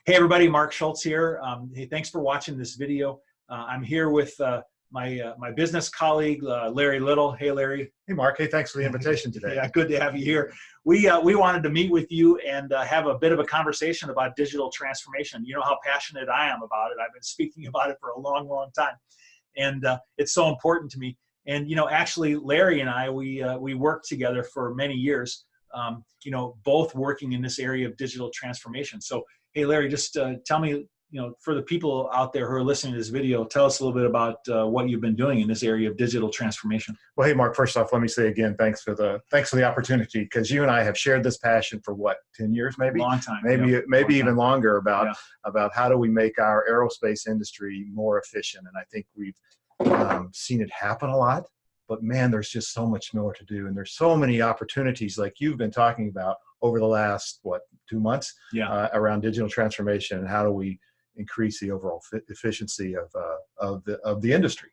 Hey everybody, Mark Schulz here. Hey, thanks for watching this video. I'm here with my business colleague, Larry Little. Hey Larry. Hey Mark, hey, thanks for the invitation today. Yeah, good to have you here. We wanted to meet with you and have a bit of a conversation about digital transformation. You know how passionate I am about it. I've been speaking about it for a long, long time. And it's so important to me. And, you know, actually Larry and I, we worked together for many years, you know, both working in this area of digital transformation. So, hey, Larry, just tell me, you know, for the people out there who are listening to this video, tell us a little bit about what you've been doing in this area of digital transformation. Well, hey, Mark, first off, let me say again, thanks for the opportunity, because you and I have shared this passion for what, 10 years, maybe? Long time. Maybe, yeah. maybe even longer about how do we make our aerospace industry more efficient. And I think we've seen it happen a lot, but man, there's just so much more to do. And there's so many opportunities like you've been talking about over the last, what, 2 months around digital transformation and how do we increase the overall efficiency of the industry.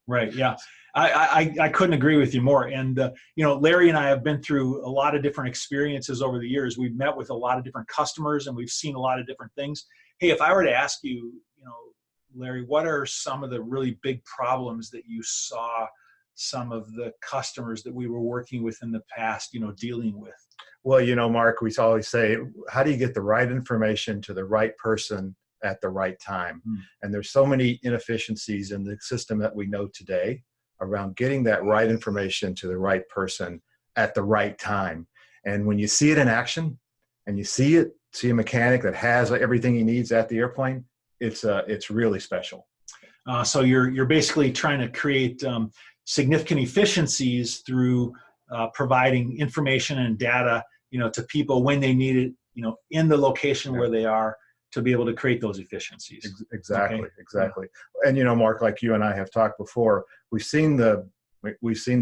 Right. Yeah. I couldn't agree with you more. And, you know, Larry and I have been through a lot of different experiences over the years. We've met with a lot of different customers and we've seen a lot of different things. Hey, if I were to ask you, you know, Larry, what are some of the really big problems that you saw some of the customers that we were working with in the past, you know, dealing with? Well, you know, Mark, we always say, how do you get the right information to the right person at the right time? And there's so many inefficiencies in the system that we know today around getting that right information to the right person at the right time. And when you see it in action and you see a mechanic that has everything he needs at the airplane, it's really special. So you're basically trying to create significant efficiencies through providing information and data, you know, to people when they need it, you know, in the location where they are, to be able to create those efficiencies. Exactly, okay. exactly. And you know, Mark, like you and I have talked before, we've seen the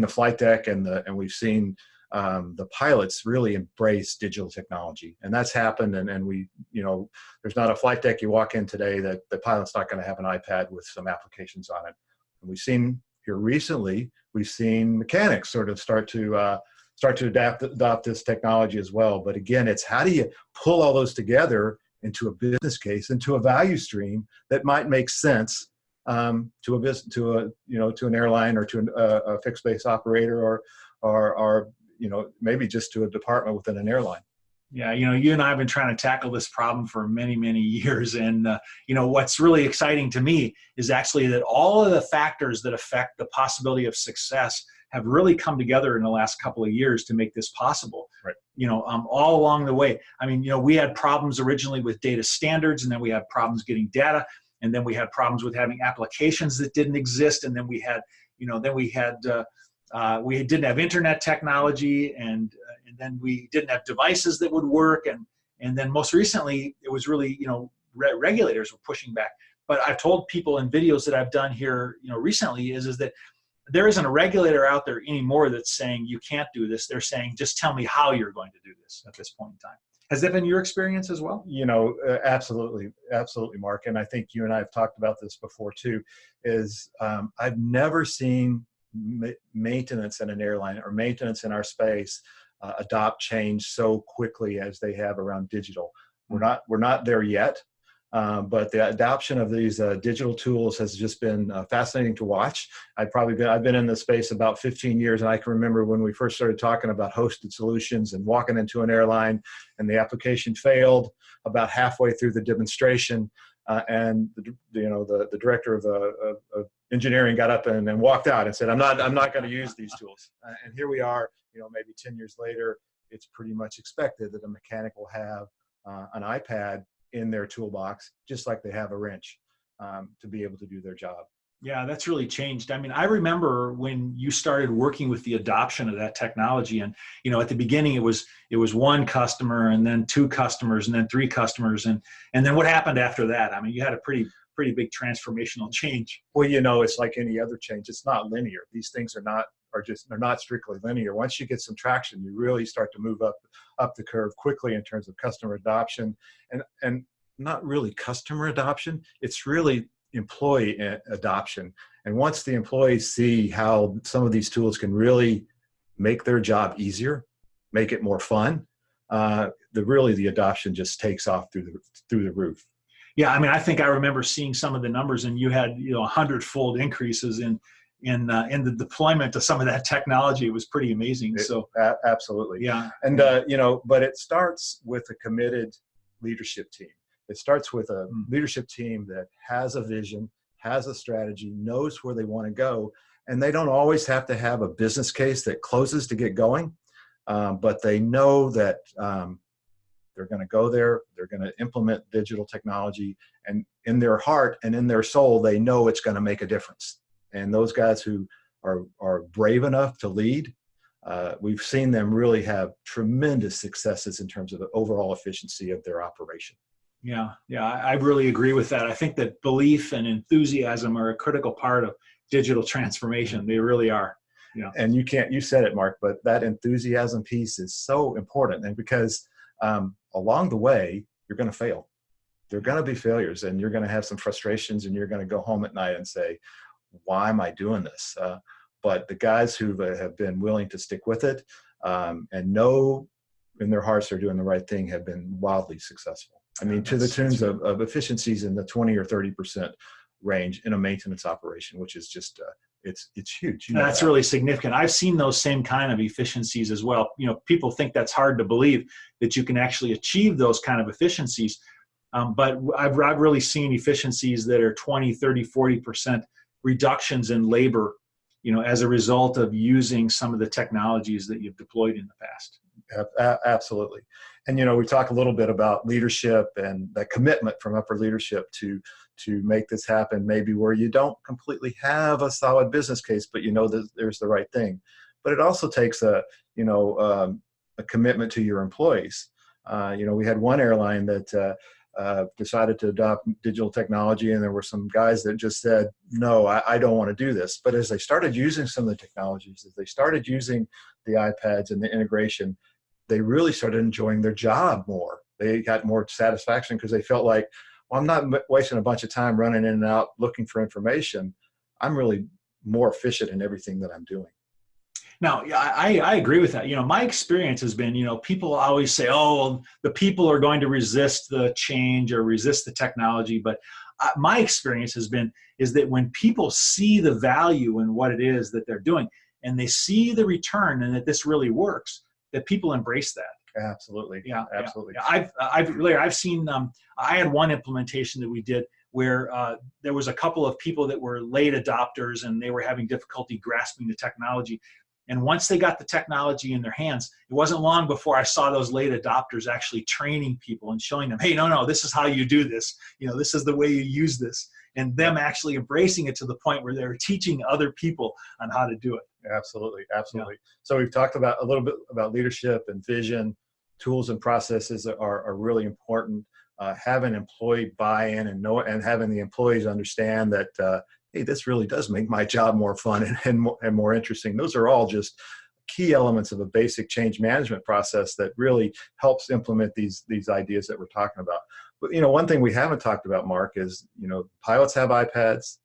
flight deck and we've seen the pilots really embrace digital technology, and that's happened. And we, you know, there's not a flight deck you walk in today that the pilot's not going to have an iPad with some applications on it. And we've seen here recently, we've seen mechanics sort of start to adopt this technology as well. But again, it's how do you pull all those together into a business case, into a value stream that might make sense to an airline or to a fixed base operator or you know, maybe just to a department within an airline. Yeah, you know, you and I have been trying to tackle this problem for many, many years. And, you know, what's really exciting to me is actually that all of the factors that affect the possibility of success have really come together in the last couple of years to make this possible. Right. You know, all along the way. I mean, you know, we had problems originally with data standards, and then we had problems getting data, and then we had problems with having applications that didn't exist, and then we had, you know, we didn't have internet technology, and then we didn't have devices that would work, and then most recently it was really, you know, regulators were pushing back. But I've told people in videos that I've done here, you know, recently is that there isn't a regulator out there anymore that's saying you can't do this. They're saying just tell me how you're going to do this at this point in time. Has that been your experience as well? You know, absolutely, absolutely, Mark. And I think you and I have talked about this before too. Is I've never seen maintenance in an airline or maintenance in our space adopt change so quickly as they have around digital. We're not there yet, but the adoption of these digital tools has just been fascinating to watch. I've been in this space about 15 years, and I can remember when we first started talking about hosted solutions and walking into an airline, and the application failed about halfway through the demonstration, and the director of engineering got up and walked out and said, I'm not going to use these tools. And here we are, you know, maybe 10 years later, it's pretty much expected that a mechanic will have an iPad in their toolbox, just like they have a wrench, to be able to do their job. Yeah, that's really changed. I mean, I remember when you started working with the adoption of that technology, and, you know, at the beginning it was one customer, and then 2 customers, and then 3 customers, and then what happened after that? I mean, you had a pretty big transformational change. Well, you know, it's like any other change. It's not linear. These things they're not strictly linear. Once you get some traction, you really start to move up the curve quickly in terms of customer adoption, and not really customer adoption. It's really employee adoption. And once the employees see how some of these tools can really make their job easier, make it more fun, the adoption just takes off through the roof. Yeah, I mean, I think I remember seeing some of the numbers, and you had 100-fold increases in the deployment of some of that technology. It was pretty amazing. Absolutely. Yeah. And but it starts with a committed leadership team. It starts with a leadership team that has a vision, has a strategy, knows where they want to go, and they don't always have to have a business case that closes to get going, but they know that they're going to go there, they're going to implement digital technology, and in their heart and in their soul, they know it's going to make a difference. And those guys who are brave enough to lead, we've seen them really have tremendous successes in terms of the overall efficiency of their operation. Yeah, I really agree with that. I think that belief and enthusiasm are a critical part of digital transformation. They really are. Yeah. And you said it, Mark, but that enthusiasm piece is so important. And because along the way, you're going to fail. There are going to be failures, and you're going to have some frustrations, and you're going to go home at night and say, why am I doing this? But the guys who have been willing to stick with it and know in their hearts they're doing the right thing have been wildly successful. I mean, to the tunes of efficiencies in the 20 or 30% range in a maintenance operation, which is just, it's huge. That's really significant. I've seen those same kind of efficiencies as well. People think that's hard to believe that you can actually achieve those kind of efficiencies. But I've really seen efficiencies that are 20, 30, 40% reductions in labor, as a result of using some of the technologies that you've deployed in the past. Absolutely. And, we talk a little bit about leadership and the commitment from upper leadership to make this happen, maybe where you don't completely have a solid business case, but that there's the right thing. But it also takes a commitment to your employees. We had one airline that decided to adopt digital technology, and there were some guys that just said, no, I don't want to do this. But as they started using some of the technologies, as they started using the iPads and the integration, they really started enjoying their job more. They got more satisfaction because they felt like, well, I'm not wasting a bunch of time running in and out looking for information. I'm really more efficient in everything that I'm doing. Now, I agree with that. My experience has been, people always say, oh, well, the people are going to resist the change or resist the technology. But my experience is that when people see the value in what it is that they're doing, and they see the return and that this really works, that people embrace that. Absolutely. Yeah, absolutely. Yeah. I've seen, I had one implementation that we did where there was a couple of people that were late adopters, and they were having difficulty grasping the technology. And once they got the technology in their hands, it wasn't long before I saw those late adopters actually training people and showing them, hey, no, this is how you do this. This is the way you use this. And them actually embracing it to the point where they're teaching other people on how to do it. Absolutely. Yeah. So we've talked about a little bit about leadership and vision. Tools and processes are really important. Having employee buy-in and having the employees understand that, hey, this really does make my job more fun and more interesting. Those are all just key elements of a basic change management process that really helps implement these ideas that we're talking about. But one thing we haven't talked about, Mark, is pilots have iPads,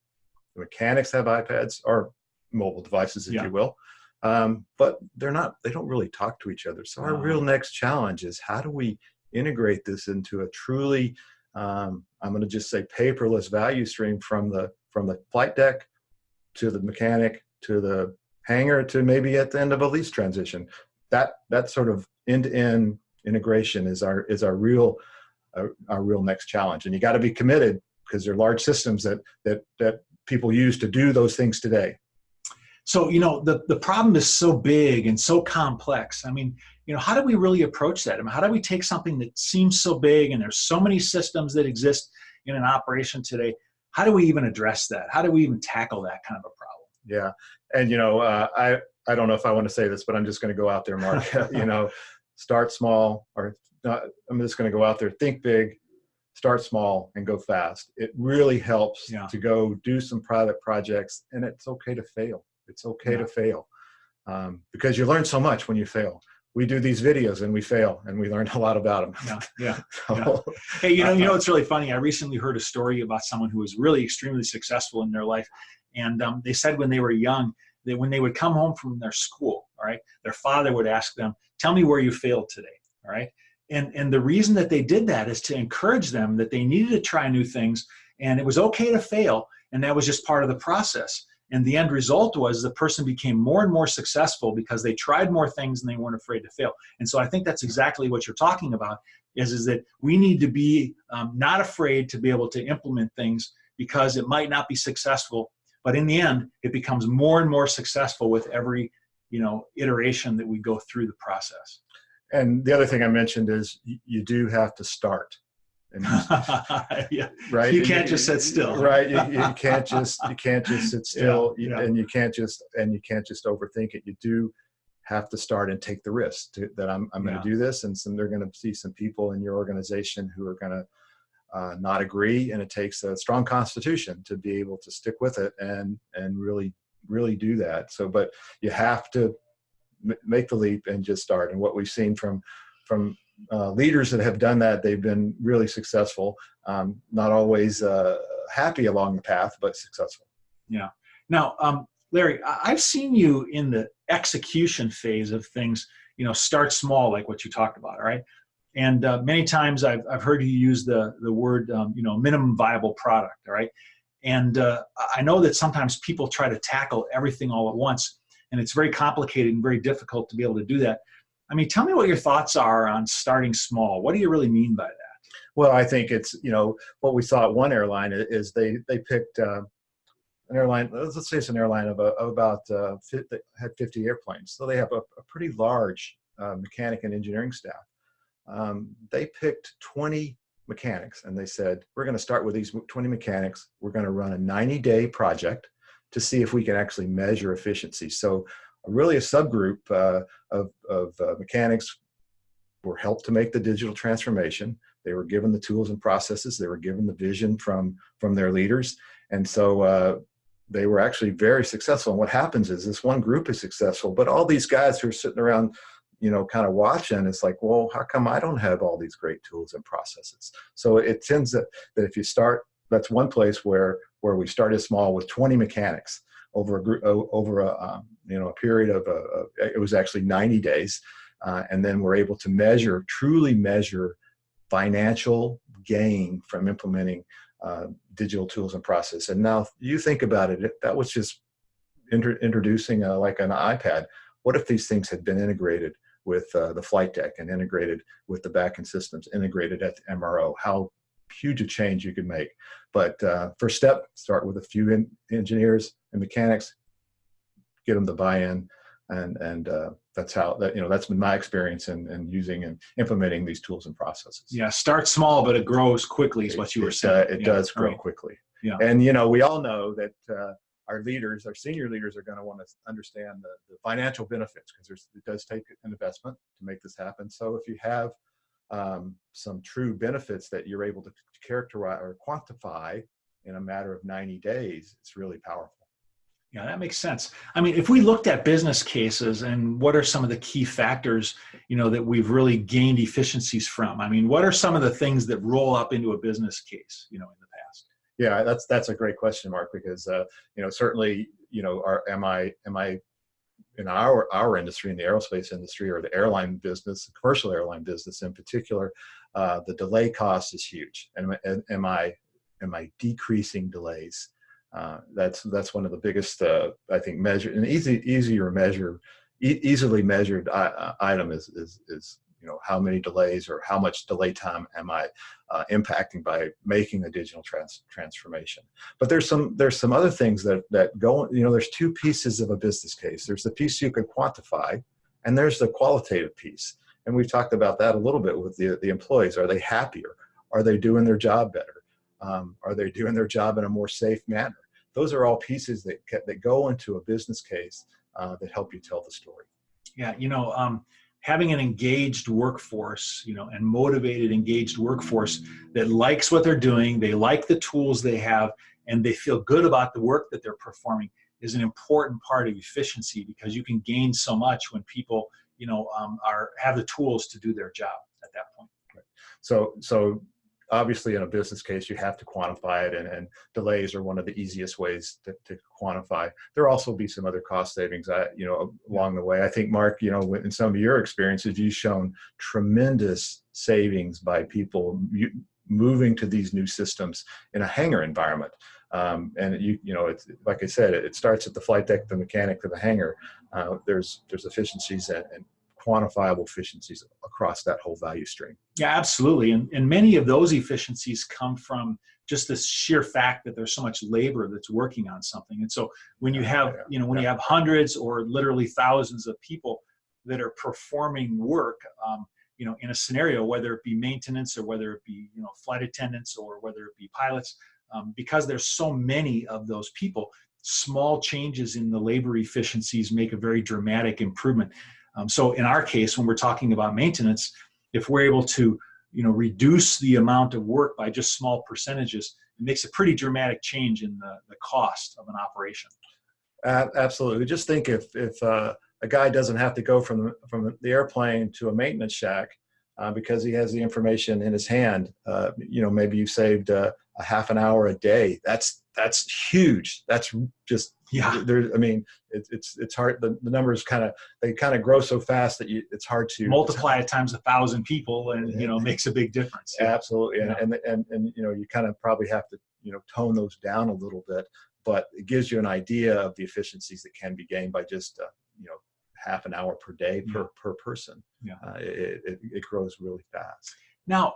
the mechanics have iPads, or mobile devices, if you will, but they don't really talk to each other. So our real next challenge is, how do we integrate this into a truly, I'm going to just say, paperless value stream from the flight deck to the mechanic to the hangar to maybe at the end of a lease transition. That sort of end-to-end integration is our real next challenge. And you got to be committed, because they're large systems that people use to do those things today. So, the problem is so big and so complex. I mean, how do we really approach that? I mean, how do we take something that seems so big, and there's so many systems that exist in an operation today? How do we even address that? How do we even tackle that kind of a problem? Yeah. And, I don't know if I want to say this, but I'm just going to go out there, Mark. Start small, or not, I'm just going to go out there, think big, start small, and go fast. It really helps to go do some private projects, and it's okay to fail. It's okay to fail, because you learn so much when you fail. We do these videos and we fail, and we learn a lot about them. Yeah. Hey, it's really funny. I recently heard a story about someone who was really extremely successful in their life. And they said when they were young, that when they would come home from their school, all right, their father would ask them, tell me where you failed today. all right? And the reason that they did that is to encourage them that they needed to try new things, and it was okay to fail, and that was just part of the process. And the end result was the person became more and more successful because they tried more things and they weren't afraid to fail. And so I think that's exactly what you're talking about, is that we need to be not afraid to be able to implement things, because it might not be successful, but in the end, it becomes more and more successful with every iteration that we go through the process. And the other thing I mentioned is you do have to start. And, yeah. Right. You can't just sit still. Right. You can't just sit still, Yeah. and you can't just overthink it. You do have to start and take the risk that I'm going to do this, and they're going to see some people in your organization who are going to not agree, and it takes a strong constitution to be able to stick with it and really do that. So, but you have to make the leap and just start. And what we've seen from leaders that have done that, they've been really successful. Not always happy along the path, but successful. Yeah. Now, Larry, I've seen you in the execution phase of things. Start small, like what you talked about. All right. And many times I've heard you use the word minimum viable product. All right. And I know that sometimes people try to tackle everything all at once, and it's very complicated and very difficult to be able to do that. I mean, tell me what your thoughts are on starting small. What do you really mean by that? Well, I think it's, what we saw at one airline is they picked an airline, let's say it's an airline of about, that had 50 airplanes. So they have a pretty large mechanic and engineering staff. They picked 20 mechanics, and they said, we're going to start with these 20 mechanics. We're going to run a 90-day project to see if we can actually measure efficiency. So really a subgroup of mechanics were helped to make the digital transformation. They were given the tools and processes. They were given the vision from their leaders. And so they were actually very successful. And what happens is this one group is successful, but all these guys who are sitting around, kind of watching, it's like, well, how come I don't have all these great tools and processes? So it tends that if you start, that's one place where we started small with 20 mechanics over a period of it was actually 90 days, and then we're able to truly measure financial gain from implementing digital tools and process. And now you think about it, that was just introducing like an iPad. What if these things had been integrated with the flight deck and integrated with the back-end systems, integrated at the MRO? How huge a change you could make. But first step, start with a few engineers and mechanics, get them to buy in, and that's how that's been my experience in using and implementing these tools and processes. Yeah, start small, but it grows quickly, is what you were saying. It does grow quickly. Yeah, and we all know that our senior leaders are going to want to understand the financial benefits, because it does take an investment to make this happen. So if you have some true benefits that you're able to characterize or quantify in a matter of 90 days, it's really powerful. Yeah, that makes sense. I mean, if we looked at business cases and what are some of the key factors, that we've really gained efficiencies from? I mean, what are some of the things that roll up into a business case, in the past? Yeah, that's a great question, Mark, because certainly, am I in our industry, in the aerospace industry, or the airline business, the commercial airline business in particular, the delay cost is huge. And am I decreasing delays? That's one of the biggest, I think, easily measured item is how many delays or how much delay time am I impacting by making a digital transformation. But there's some other things that go, there's two pieces of a business case. There's the piece you can quantify, and there's the qualitative piece. And we've talked about that a little bit with the employees. Are they happier? Are they doing their job better? Are they doing their job in a more safe manner? Those are all pieces that go into a business case that help you tell the story. Yeah, having an engaged workforce, and motivated, engaged workforce that likes what they're doing, they like the tools they have, and they feel good about the work that they're performing is an important part of efficiency, because you can gain so much when people, have the tools to do their job at that point. Right. So obviously in a business case, you have to quantify it, and delays are one of the easiest ways to quantify. There also be some other cost savings, along the way. I think, Mark, in some of your experiences, you've shown tremendous savings by people moving to these new systems in a hangar environment. And it's like I said, it starts at the flight deck, the mechanic, to the hangar. There's efficiencies and quantifiable efficiencies across that whole value stream. Yeah, absolutely. And many of those efficiencies come from just the sheer fact that there's so much labor that's working on something. And so when you have, when you have hundreds or literally thousands of people that are performing work, in a scenario, whether it be maintenance or whether it be, flight attendants or whether it be pilots, because there's so many of those people, small changes in the labor efficiencies make a very dramatic improvement. So in our case, when we're talking about maintenance, if we're able to, reduce the amount of work by just small percentages, it makes a pretty dramatic change in the cost of an operation. Absolutely. Just think if a guy doesn't have to go from the airplane to a maintenance shack because he has the information in his hand, maybe you saved a half an hour a day. That's huge. That's just, it's hard. The numbers kind of grow so fast that it's hard to multiply it times 1,000 people, and makes a big difference. Absolutely. And you kind of probably have to tone those down a little bit, but it gives you an idea of the efficiencies that can be gained by just half an hour per day per person. It grows really fast. Now,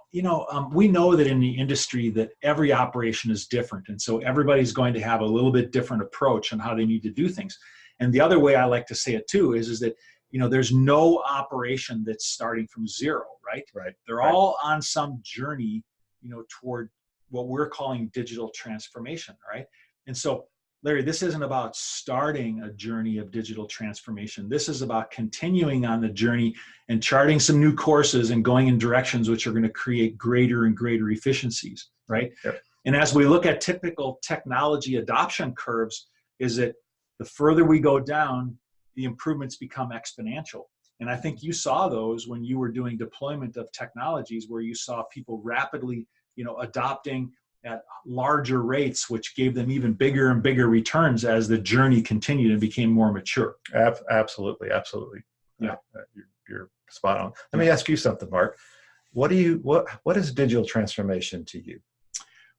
we know that in the industry that every operation is different. And so everybody's going to have a little bit different approach on how they need to do things. And the other way I like to say it too is that, there's no operation that's starting from zero, right? Right. They're all on some journey, toward what we're calling digital transformation, right? And so, Larry, this isn't about starting a journey of digital transformation. This is about continuing on the journey and charting some new courses and going in directions which are going to create greater and greater efficiencies, right? Yep. And as we look at typical technology adoption curves, is that the further we go down, the improvements become exponential. And I think you saw those when you were doing deployment of technologies, where you saw people rapidly, adopting at larger rates, which gave them even bigger and bigger returns as the journey continued and became more mature. Absolutely. Yeah, you're spot on. Let me ask you something, Mark. What is digital transformation to you?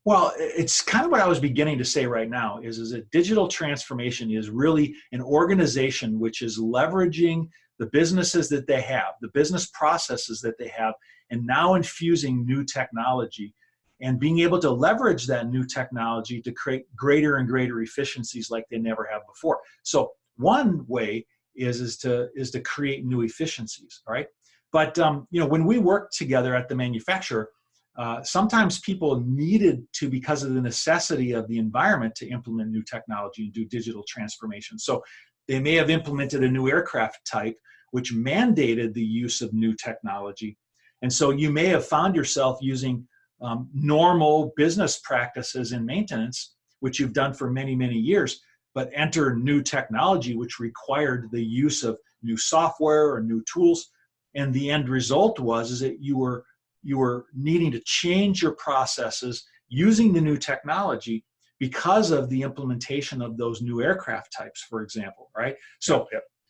Well, it's kind of what I was beginning to say right now is that digital transformation is really an organization which is leveraging the businesses that they have, the business processes that they have, and now infusing new technology and being able to leverage that new technology to create greater and greater efficiencies like they never have before. So one way is to create new efficiencies, right? But when we worked together at the manufacturer, sometimes people needed to, because of the necessity of the environment, to implement new technology and do digital transformation. So they may have implemented a new aircraft type, which mandated the use of new technology. And so you may have found yourself using normal business practices in maintenance, which you've done for many, many years, but enter new technology, which required the use of new software or new tools. And the end result was that you were needing to change your processes using the new technology because of the implementation of those new aircraft types, for example, right? So,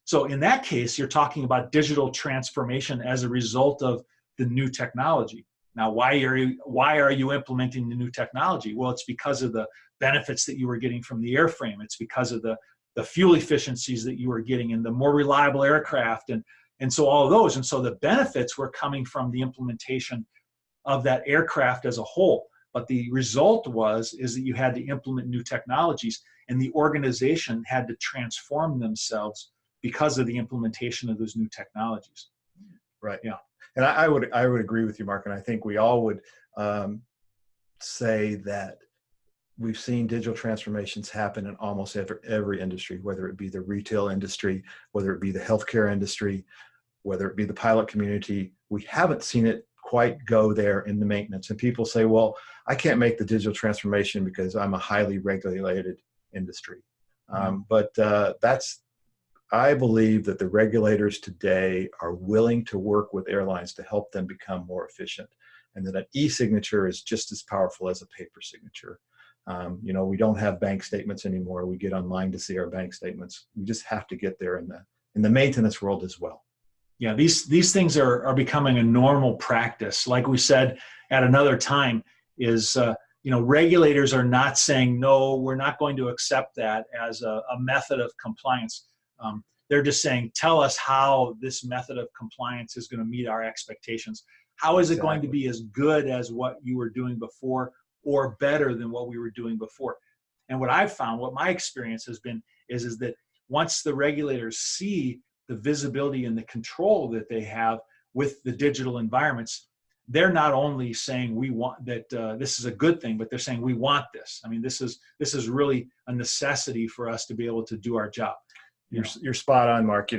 So in that case, you're talking about digital transformation as a result of the new technology. Now, why are you implementing the new technology? Well, it's because of the benefits that you were getting from the airframe. It's because of the fuel efficiencies that you were getting and the more reliable aircraft and so all of those. And so the benefits were coming from the implementation of that aircraft as a whole. But the result is that you had to implement new technologies, and the organization had to transform themselves because of the implementation of those new technologies. Right. Yeah. And I would agree with you, Mark. And I think we all would say that we've seen digital transformations happen in almost every industry, whether it be the retail industry, whether it be the healthcare industry, whether it be the pilot community. We haven't seen it quite go there in the maintenance. And people say, well, I can't make the digital transformation because I'm a highly regulated industry. But I believe that the regulators today are willing to work with airlines to help them become more efficient. and that an e-signature is just as powerful as a paper signature. We don't have bank statements anymore. We get online to see our bank statements. We just have to get there in the maintenance world as well. Yeah, these things are becoming a normal practice. Like we said at another time, is regulators are not saying, no, we're not going to accept that as a method of compliance. They're just saying, tell us how this method of compliance is going to meet our expectations. How is it going to be as good as what you were doing before, or better than what we were doing before? And what I've found, what my experience has been, is that once the regulators see the visibility and the control that they have with the digital environments, they're not only saying we want that, this is a good thing, but they're saying we want this. I mean, this is really a necessity for us to be able to do our job. You're spot on, Mark.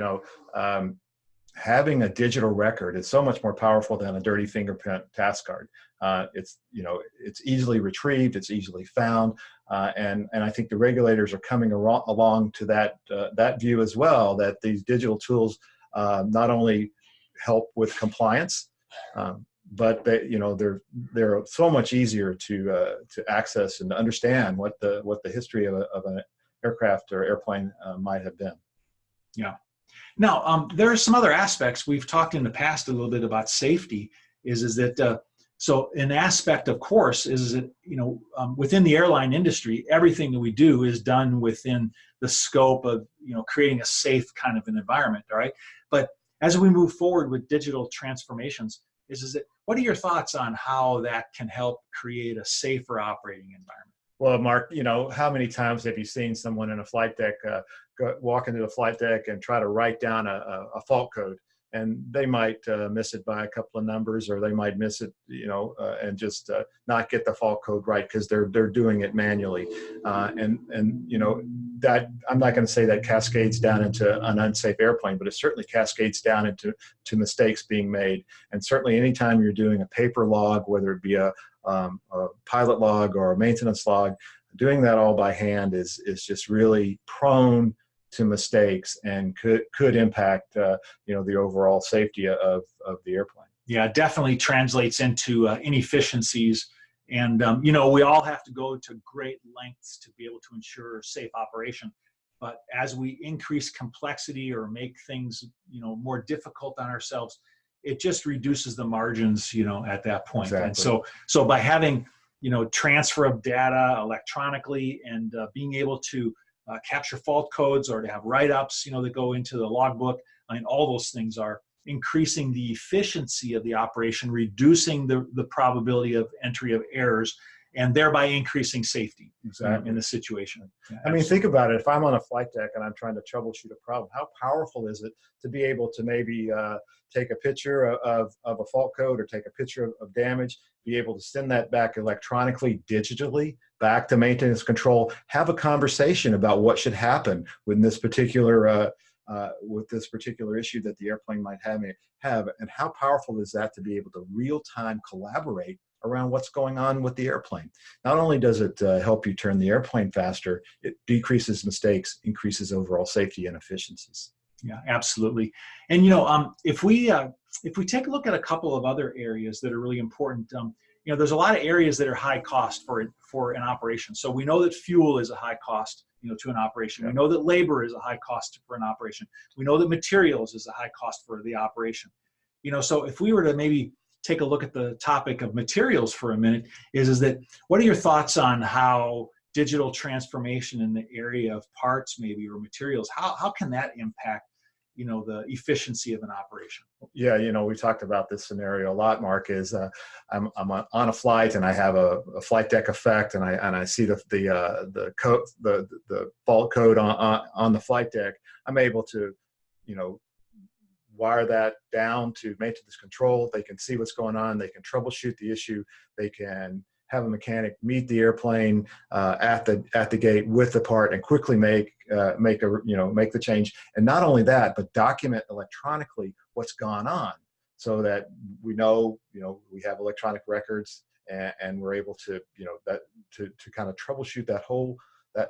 Having a digital record is so much more powerful than a dirty fingerprint task card. It's easily retrieved, it's easily found, and I think the regulators are coming along to that view as well, that these digital tools not only help with compliance, but they're so much easier to access and to understand what the history of an aircraft or airplane might have been. Yeah. Now, there are some other aspects. We've talked in the past a little bit about safety. Is that so? An aspect, of course, is that within the airline industry, everything that we do is done within the scope of creating a safe kind of an environment. All right. But as we move forward with digital transformations, is that what are your thoughts on how that can help create a safer operating environment? Well, Mark, how many times have you seen someone in a flight deck walk into the flight deck and try to write down a fault code, and they might miss it by a couple of numbers, or they might miss it, and just not get the fault code right because they're doing it manually, that I'm not going to say that cascades down into an unsafe airplane, but it certainly cascades down into mistakes being made. And certainly, anytime you're doing a paper log, whether it be a pilot log or a maintenance log, doing that all by hand is just really prone to mistakes and could impact the overall safety of the airplane. Yeah, it definitely translates into inefficiencies, and we all have to go to great lengths to be able to ensure safe operation. But as we increase complexity or make things more difficult on ourselves, it just reduces the margins at that point. Exactly. And so by having transfer of data electronically, and being able to capture fault codes, or to have write-ups that go into the logbook, all those things are increasing the efficiency of the operation, reducing the probability of entry of errors, and thereby increasing safety. Exactly. In the situation. Yeah, I mean, think about it. If I'm on a flight deck and I'm trying to troubleshoot a problem, how powerful is it to be able to maybe take a picture of a fault code, or take a picture of damage, be able to send that back electronically, digitally, back to maintenance control, have a conversation about what should happen with this particular issue that the airplane might have, and how powerful is that to be able to real-time collaborate around what's going on with the airplane. Not only does it help you turn the airplane faster, it decreases mistakes, increases overall safety and efficiencies. Yeah, absolutely. And if we take a look at a couple of other areas that are really important, there's a lot of areas that are high cost for an operation. So we know that fuel is a high cost, to an operation. Yeah. We know that labor is a high cost for an operation. We know that materials is a high cost for the operation. So if we were to maybe take a look at the topic of materials for a minute, is that what are your thoughts on how digital transformation in the area of parts, maybe, or materials, how can that impact the efficiency of an operation? Yeah, we talked about this scenario a lot, Mark. Is I'm on a flight and I have a flight deck effect, and I see the fault code on the flight deck. I'm able to wire that down to maintenance control. They can see what's going on. They can troubleshoot the issue. They can have a mechanic meet the airplane at the gate with the part and quickly make the change. And not only that, but document electronically what's gone on, so that we know we have electronic records, and we're able to to kind of troubleshoot that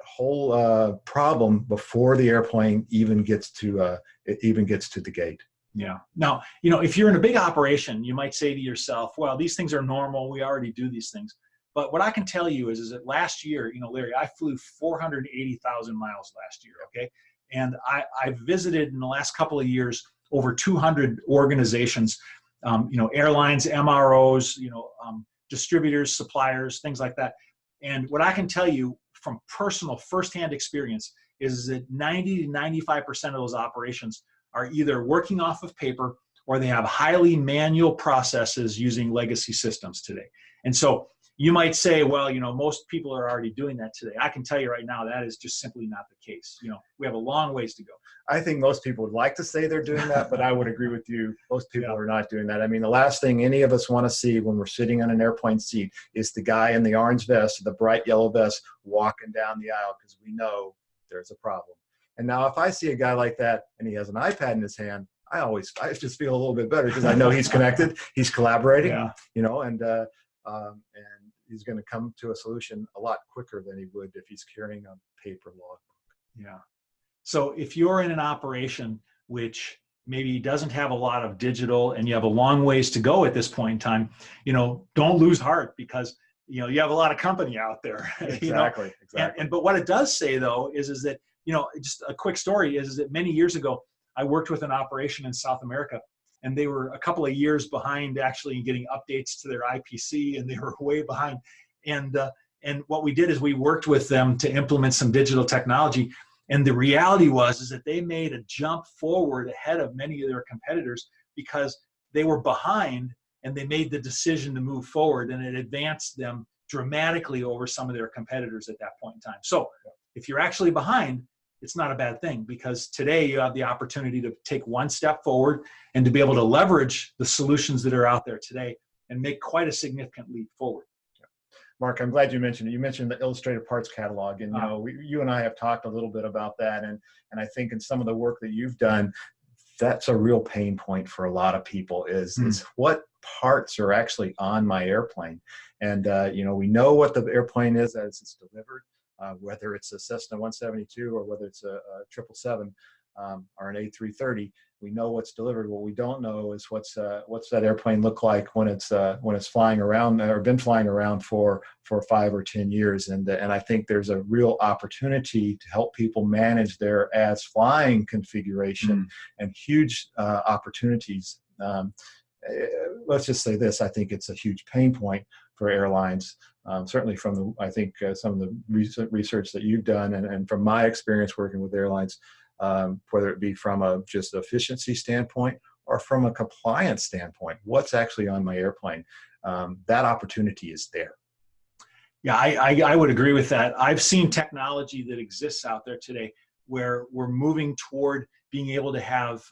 whole problem before the airplane even gets to the gate. Yeah. Now, if you're in a big operation, you might say to yourself, well, these things are normal. We already do these things. But what I can tell you is that last year, Larry, I flew 480,000 miles last year. Okay. And I visited in the last couple of years over 200 organizations, airlines, MROs, distributors, suppliers, things like that. And what I can tell you from personal firsthand experience is that 90 to 95% of those operations are either working off of paper or they have highly manual processes using legacy systems today. And so you might say, well, most people are already doing that today. I can tell you right now that is just simply not the case. We have a long ways to go. I think most people would like to say they're doing that, but I would agree with you. Most people are not doing that. I mean, the last thing any of us want to see when we're sitting on an airplane seat is the guy in the orange vest, the bright yellow vest, walking down the aisle, because we know there's a problem. And now if I see a guy like that and he has an iPad in his hand, I just feel a little bit better because I know he's connected, he's collaborating, and he's going to come to a solution a lot quicker than he would if he's carrying a paper logbook. Yeah. So if you're in an operation which maybe doesn't have a lot of digital and you have a long ways to go at this point in time, don't lose heart because you have a lot of company out there. Exactly. But what it does say though is that just a quick story is that many years ago I worked with an operation in South America, and they were a couple of years behind actually getting updates to their IPC, and they were way behind. And what we did is we worked with them to implement some digital technology. And the reality is that they made a jump forward ahead of many of their competitors because they were behind, and they made the decision to move forward, and it advanced them dramatically over some of their competitors at that point in time. So if you're actually behind, it's not a bad thing, because today you have the opportunity to take one step forward and to be able to leverage the solutions that are out there today and make quite a significant leap forward. Mark, I'm glad you mentioned it. You mentioned the illustrated parts catalog, and you and I have talked a little bit about that, and I think in some of the work that you've done, that's a real pain point for a lot of people is what parts are actually on my airplane. And we know what the airplane is as it's delivered. Whether it's a Cessna 172 or whether it's a 777 or an A330, we know what's delivered. What we don't know is what's that airplane look like when it's flying around or been flying around for 5 or 10 years. And I think there's a real opportunity to help people manage their as flying configuration and huge opportunities. Let's just say this: I think it's a huge pain point for airlines. Certainly from some of the recent research that you've done and from my experience working with airlines, whether it be from just efficiency standpoint or from a compliance standpoint, what's actually on my airplane, that opportunity is there. Yeah, I would agree with that. I've seen technology that exists out there today where we're moving toward being able to have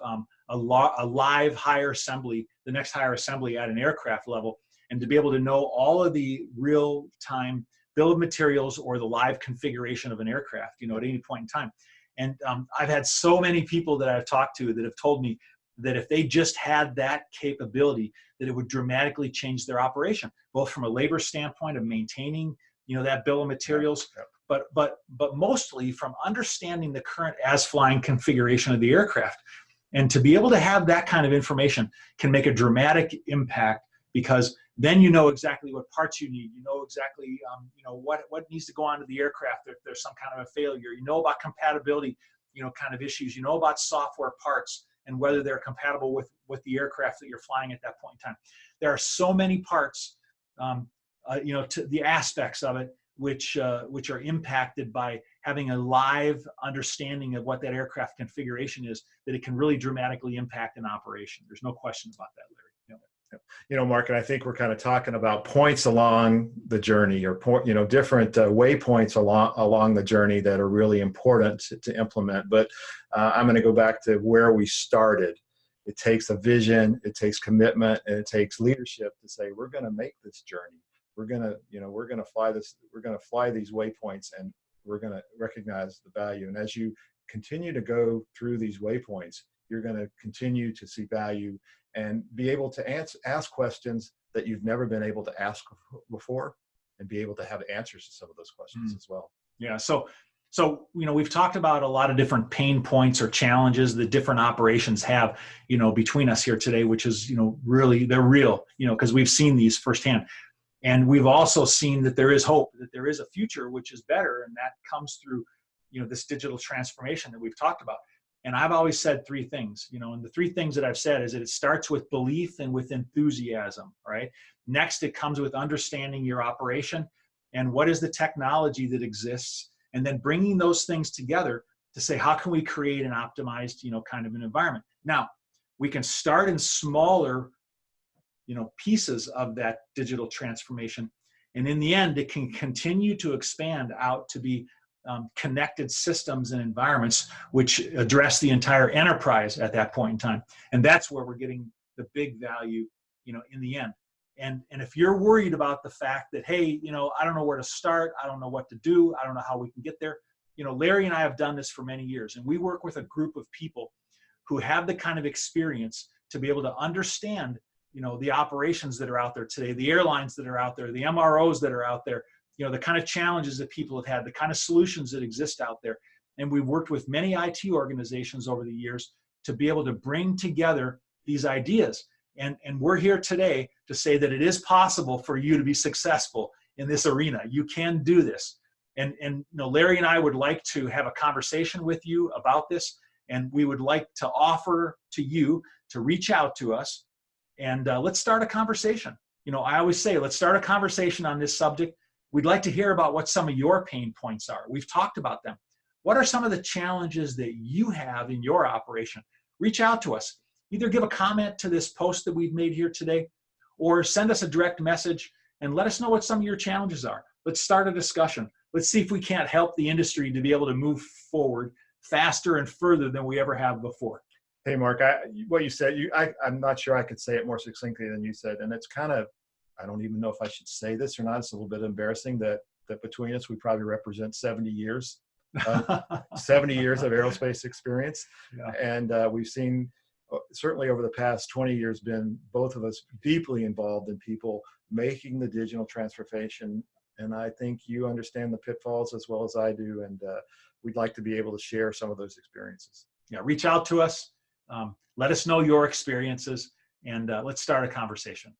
a live higher assembly, the next higher assembly at an aircraft level, and to be able to know all of the real-time bill of materials or the live configuration of an aircraft, at any point in time. And I've had so many people that I've talked to that have told me that if they just had that capability, that it would dramatically change their operation, both from a labor standpoint of maintaining, that bill of materials, but mostly from understanding the current as flying configuration of the aircraft. And to be able to have that kind of information can make a dramatic impact, because then you know exactly what parts you need. You know exactly what needs to go onto the aircraft if there's some kind of a failure. You know about compatibility, kind of issues. You know about software parts and whether they're compatible with the aircraft that you're flying at that point in time. There are so many parts, to the aspects of it which are impacted by having a live understanding of what that aircraft configuration is, that it can really dramatically impact an operation. There's no question about that, Larry. Mark, and I think we're kind of talking about points along the journey, or different waypoints along the journey that are really important to implement. But I'm going to go back to where we started. It takes a vision, it takes commitment, and it takes leadership to say we're going to make this journey. We're going to fly this. We're going to fly these waypoints, and we're going to recognize the value. And as you continue to go through these waypoints, you're going to continue to see value and be able to ask questions that you've never been able to ask before, and be able to have answers to some of those questions as well. Yeah. So So, we've talked about a lot of different pain points or challenges that different operations have, between us here today, which is, really, they're real, because we've seen these firsthand. And we've also seen that there is hope, that there is a future which is better, and that comes through, this digital transformation that we've talked about. And I've always said three things, and the three things that I've said is that it starts with belief and with enthusiasm, right? Next, it comes with understanding your operation and what is the technology that exists, and then bringing those things together to say, how can we create an optimized, kind of an environment? Now, we can start in smaller, pieces of that digital transformation. And in the end, it can continue to expand out to be connected systems and environments which address the entire enterprise at that point in time. And that's where we're getting the big value, in the end. And if you're worried about the fact that, hey, I don't know where to start, I don't know what to do, I don't know how we can get there, Larry and I have done this for many years, and we work with a group of people who have the kind of experience to be able to understand, the operations that are out there today, the airlines that are out there, the MROs that are out there, the kind of challenges that people have had, the kind of solutions that exist out there. And we've worked with many IT organizations over the years to be able to bring together these ideas. And we're here today to say that it is possible for you to be successful in this arena. You can do this. And Larry and I would like to have a conversation with you about this. And we would like to offer to you to reach out to us and let's start a conversation. I always say, let's start a conversation on this subject. We'd like to hear about what some of your pain points are. We've talked about them. What are some of the challenges that you have in your operation? Reach out to us. Either give a comment to this post that we've made here today, or send us a direct message and let us know what some of your challenges are. Let's start a discussion. Let's see if we can't help the industry to be able to move forward faster and further than we ever have before. Hey, Mark, what you said, I'm not sure I could say it more succinctly than you said. And it's kind of, I don't even know if I should say this or not. It's a little bit embarrassing that between us, we probably represent 70 years, 70 years of aerospace experience. Yeah. And we've seen, certainly over the past 20 years, been both of us deeply involved in people making the digital transformation. And I think you understand the pitfalls as well as I do. And we'd like to be able to share some of those experiences. Yeah, reach out to us. Let us know your experiences, and let's start a conversation.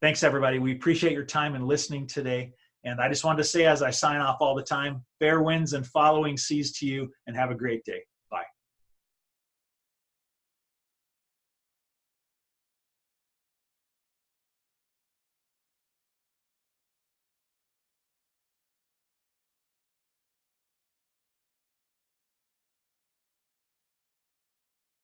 Thanks, everybody. We appreciate your time and listening today. And I just wanted to say, as I sign off all the time, fair winds and following seas to you, and have a great day.